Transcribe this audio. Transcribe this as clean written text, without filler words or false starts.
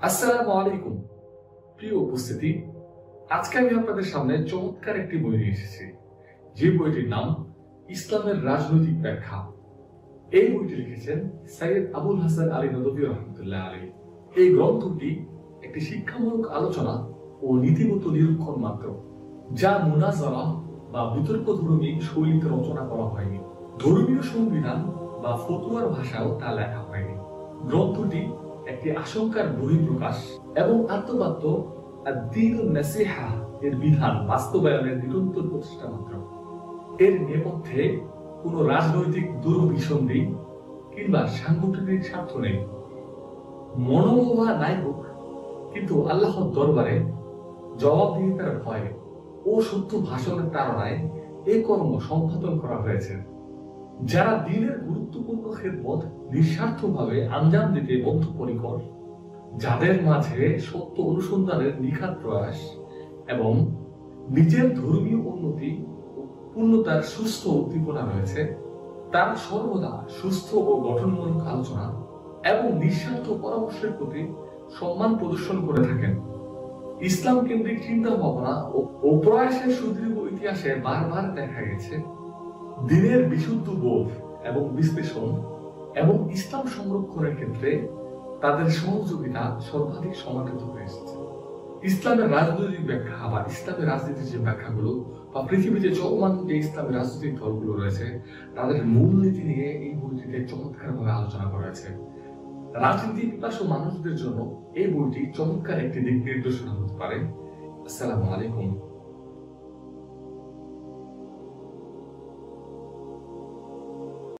আসসালামু আলাইকুম। প্রিয় উপস্থিতি, আজকে আমি আপনাদের সামনে চমৎকার একটি বই নিয়ে এসেছি, যে বইটির নাম ইসলামের রাজনৈতিক ব্যাখ্যা। এই বইটি লিখেছেন সৈয়দ আবুল হাসান আলী নদভী রহমতুল্লাহ আলাইহি। এই গ্রন্থটি একটি শিক্ষামূলক আলোচনা ও নীতিগত নিরীক্ষণ মাত্র, যা মুনাজারা বা বিতর্কধর্মী শৈলীতে রচনা করা হয়নি। ধর্মীয় সংবিধান বা ফতুয়ার ভাষাও তা লেখা হয়নি। গ্রন্থটি একটি আশঙ্কার বহিঃপ্রকাশ এবং আত্মবাদ্য আদ-দীনুন নাসিহা এর বিধান বাস্তবায়নের নিরন্তর প্রচেষ্টা মাত্র। এর নেপথ্যে কোনো রাজনৈতিক দুরভিসন্ধি কিংবা সাংগঠনিক স্বার্থ নেই। মনোভাবা নাই হোক, কিন্তু আল্লাহর দরবারে জবাবদিহিতার ভয়ে ও সত্য ভাষণের তাড়নায় এ কর্ম সম্পাদন করা হয়েছে। যারা দ্বীনের গুরুত্বপূর্ণ খেদমত নিঃস্বার্থভাবে আঞ্জাম দিতে বদ্ধপরিকর, যাদের মাঝে সত্য অনুসন্ধানের নিখাদ প্রয়াস এবং নিজের ধর্মীয় উন্নতি ও পূর্ণতার সুস্থ উদ্দীপনা রয়েছে, তারা সর্বদা সুস্থ ও গঠনমূলক আলোচনা এবং নিঃস্বার্থ পরামর্শের প্রতি সম্মান প্রদর্শন করে থাকেন। ইসলাম কেন্দ্রিক চিন্তা ভাবনা ও প্রয়াসের সুদীর্ঘ ইতিহাসে বারবার দেখা গেছে দ্বীনের বিশুদ্ধ বোধ এবং বিশ্লেষণ এবং ইসলাম সংরক্ষণের ক্ষেত্রে তাদের সহযোগিতা সর্বাধিক সমাদৃত হয়ে এসেছে। ইসলামের রাজনৈতিক ব্যাখ্যা বা ইসলামের রাজনীতির যে ব্যাখ্যাগুলো বা পৃথিবীতে চলমান যে ইসলামের রাজনৈতিক দলগুলো রয়েছে, তাদের মূলনীতি নিয়ে এই বইটিতে চমৎকারভাবে আলোচনা করা হয়েছে। রাজনীতি পিপাসু মানুষদের জন্য এই বইটি চমৎকার একটি দিক নির্দেশনা হতে পারে। আসসালামু আলাইকুম।